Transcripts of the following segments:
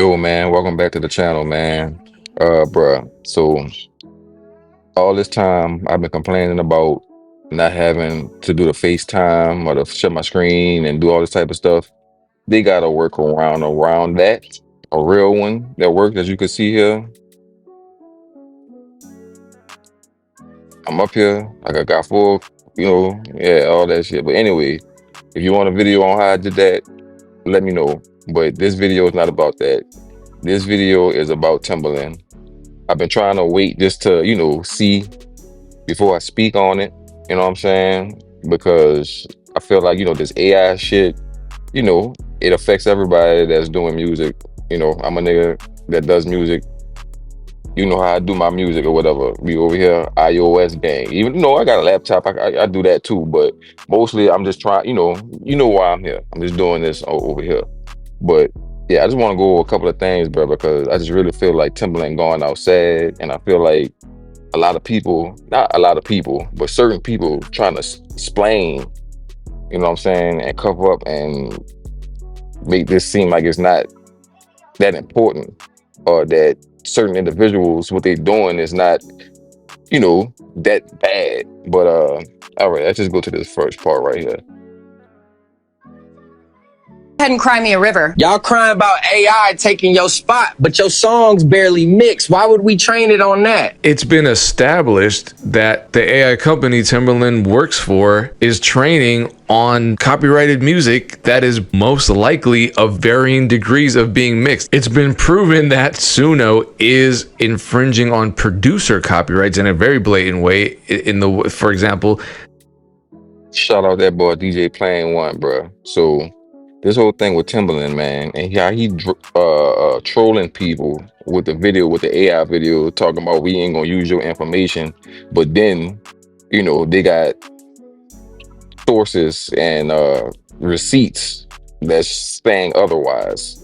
Yo, man, welcome back to the channel, man. Bruh, so all this time I've been complaining about not having to do the FaceTime or to shut my screen and do all this type of stuff. They got to work around that. A real one that works, as you can see here. I'm up here, like I got full, yeah, all that shit. But anyway, if you want a video on how I did that, let me know. But this video is not about that. This video is about Timberland. I've been trying to wait just to, see before I speak on it. You know what I'm saying? Because I feel like, this AI shit, it affects everybody that's doing music. I'm a nigga that does music. You know how I do my music or whatever. We over here, iOS gang. Even though I got a laptop, I do that too. But mostly I'm just trying, you know why I'm here. I'm just doing this over here. But yeah, I just want to go over a couple of things, bro, because I just really feel like Timberland going out sad, and I feel like a lot of people, not a lot of people, but certain people trying to explain, you know what I'm saying, and cover up and make this seem like it's not that important, or that certain individuals, what they're doing is not, that bad. But all right, let's just go to this first part right here. Ahead and cry me a river. Y'all crying about AI taking your spot, but your songs barely mix. Why would we train it on that? It's been established that the AI company Timberland works for is training on copyrighted music that is most likely of varying degrees of being mixed. It's been proven that Suno is infringing on producer copyrights in a very blatant way. For example, Shout out that boy DJ Playing One, bro. So this whole thing with Timberland, man, and how he trolling people with the video, with the AI video, talking about we ain't gonna use your information, but then, they got sources and receipts that's saying otherwise.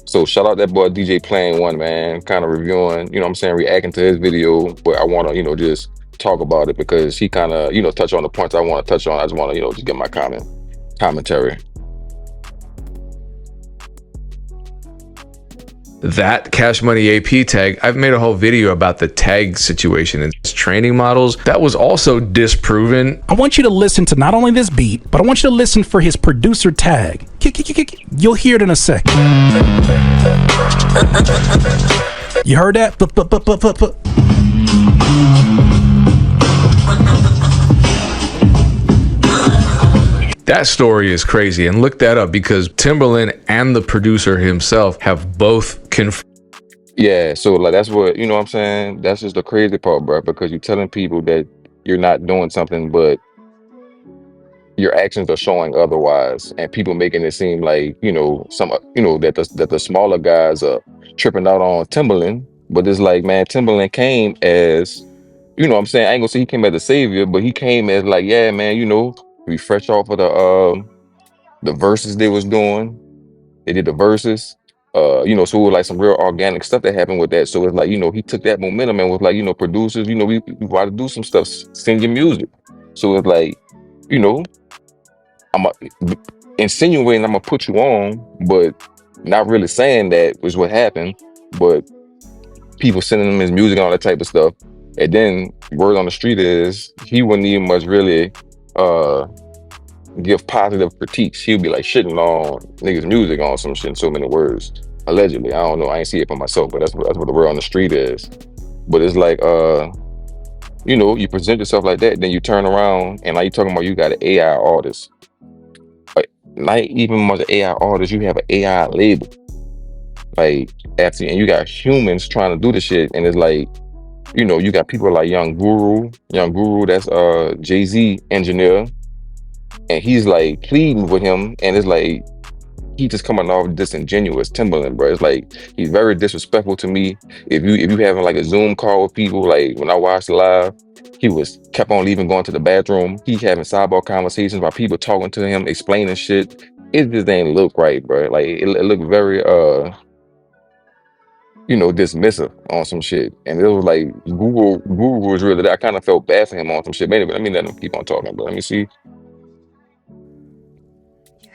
So shout out that boy DJ Playing One, man, kind of reviewing, what I'm saying, reacting to his video, but I want to, just talk about it because he kind of, touch on the points I want to touch on. I just want to, just get my commentary. that Cash Money AP tag, I've made a whole video about the tag situation in training models. That was also disproven. I want you to listen to not only this beat, but I want you to listen for his producer tag. You'll hear it in a sec. You heard that? That story is crazy, and look that up because Timberland and the producer himself have both confirmed. Yeah, so like that's what, what I'm saying? That's just the crazy part, bro, because you're telling people that you're not doing something, but your actions are showing otherwise, and people making it seem like, that the smaller guys are tripping out on Timberland, but it's like, man, Timberland came as, what I'm saying? I ain't gonna say he came as a savior, but he came as like, yeah, man, we fresh off of the verses they was doing. They did the verses. So it was like some real organic stuff that happened with that. So it's like, he took that momentum and was like, producers, we want to do some stuff, sing your music. So it's like, I'm insinuating I'm gonna put you on, but not really saying that was what happened. But people sending him his music and all that type of stuff. And then word on the street is he wouldn't even much really give positive critiques. He'll be like shitting on niggas' music on some shit in so many words. Allegedly. I don't know. I ain't see it for myself, but that's what the word on the street is. But it's like you present yourself like that, then you turn around and like you talking about you got an AI artist. Like not even much AI artist, you have an AI label. Like after, and you got humans trying to do the shit, and it's like, you got people like Young Guru, that's Jay-Z engineer, and he's like pleading with him, and it's like he just coming off disingenuous. Timberland, bro. It's like he's very disrespectful to me. If you having like a Zoom call with people, like when I watched live, he kept on leaving, going to the bathroom. He having sidebar conversations while people talking to him, explaining shit. It just ain't look right, bro. Like it looked very dismissive on some shit. And it was like Google was really that. I kind of felt bad for him on some shit. But anyway, let me let him keep on talking, but let me see.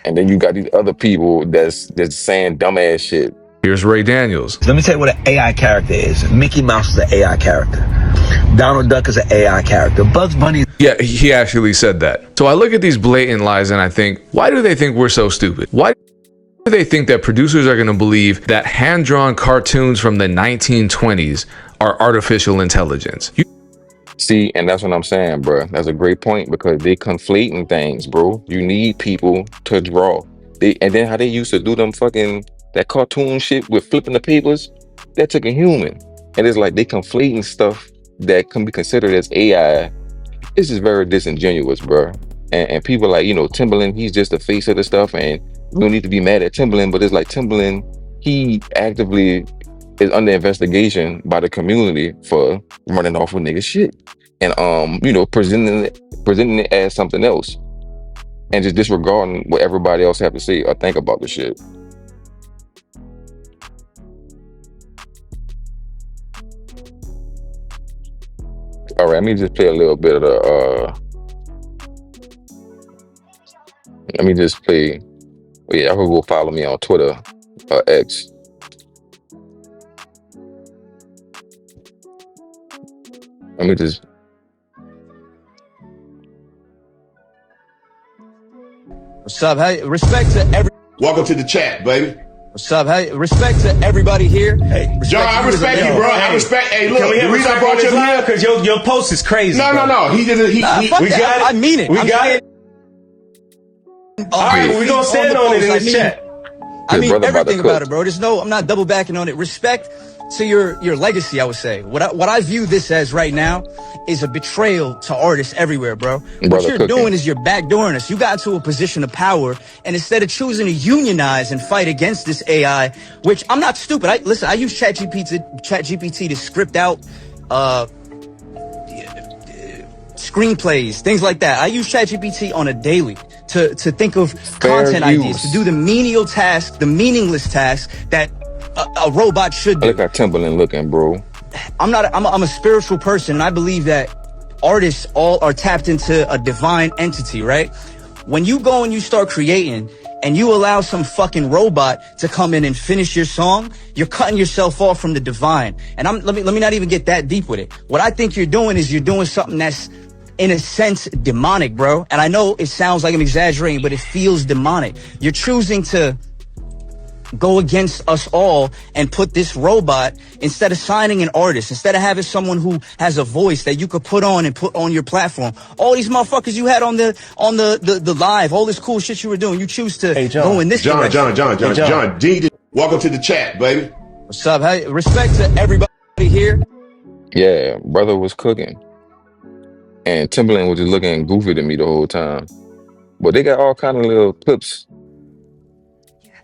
And then you got these other people that's saying dumbass shit. Here's Ray Daniels. Let me tell you what an AI character is. Mickey Mouse is an AI character. Donald Duck is an AI character. Bugs Bunny. Yeah, he actually said that. So I look at these blatant lies and I think, why do they think we're so stupid? Why do they think that producers are going to believe that hand-drawn cartoons from the 1920s are artificial intelligence? See, and that's what I'm saying, bro. That's a great point because they conflating things, bro. You need people to draw. And then how they used to do them fucking that cartoon shit with flipping the papers, that took a human. And it's like they conflating stuff that can be considered as AI. This is very disingenuous, bro. And people like, Timberland, he's just the face of the stuff, and we don't need to be mad at Timberland, but it's like Timberland, he actively is under investigation by the community for running off with nigga shit. And presenting it as something else. And just disregarding what everybody else have to say or think about the shit. All right, let me just play a little bit of the let me just play. Well, yeah, I could go follow me on Twitter, X. Let me just. What's up? Hey, respect to every. Welcome to the chat, baby. What's up? Hey, respect to everybody here. Hey, John, I respect you, bro. I respect. Hey, look, the reason I brought you here because your post is crazy. No. He didn't. We got it. I mean it. We got it. All right, we're gonna stand on it in the chat. I mean everything about it, bro. I'm not double backing on it. Respect to your legacy, I would say. What I view this as right now is a betrayal to artists everywhere, bro. What you're doing is you're backdooring us. You got into a position of power, and instead of choosing to unionize and fight against this AI, which I'm not stupid. I use ChatGPT to script out screenplays, things like that. I use ChatGPT on a daily to think of content ideas, to do the menial task, the meaningless task that a robot should do. Look at Timberland looking, bro. I'm a spiritual person, and I believe that artists all are tapped into a divine entity, right? When you go and you start creating and you allow some fucking robot to come in and finish your song, you're cutting yourself off from the divine. And let me not even get that deep with it. What I think you're doing is you're doing something that's, in a sense, demonic, bro. And I know it sounds like I'm exaggerating, but it feels demonic. You're choosing to go against us all and put this robot, instead of signing an artist, instead of having someone who has a voice that you could put on and put on your platform. All these motherfuckers you had on the live, all this cool shit you were doing, you choose to go in this direction. John, welcome to the chat, baby. What's up? Hey, respect to everybody here. Yeah, brother was cooking. And Timberland was just looking goofy to me the whole time. But they got all kind of little clips.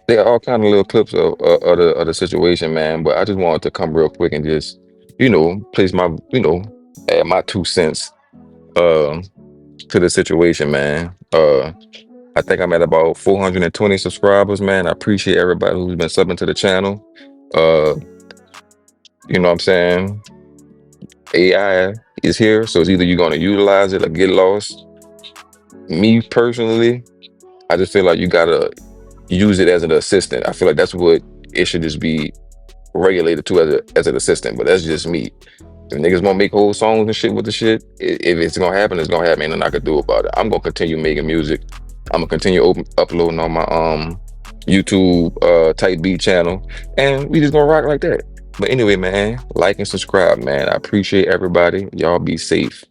They got all kind of little clips of the situation, man. But I just wanted to come real quick and just, place my, add my 2 cents to the situation, man. I think I'm at about 420 subscribers, man. I appreciate everybody who's been subbing to the channel. You know what I'm saying? AI is here, so it's either you're gonna utilize it or get lost. Me personally, I just feel like you gotta use it as an assistant. I feel like that's what it should just be regulated to as an assistant. But that's just me. If niggas wanna make whole songs and shit with the shit, if it's gonna happen, it's gonna happen. Ain't nothing I could do about it. I'm gonna continue making music. I'm gonna continue uploading on my YouTube type beat channel, and we just gonna rock like that. But anyway, man, like and subscribe, man. I appreciate everybody. Y'all be safe.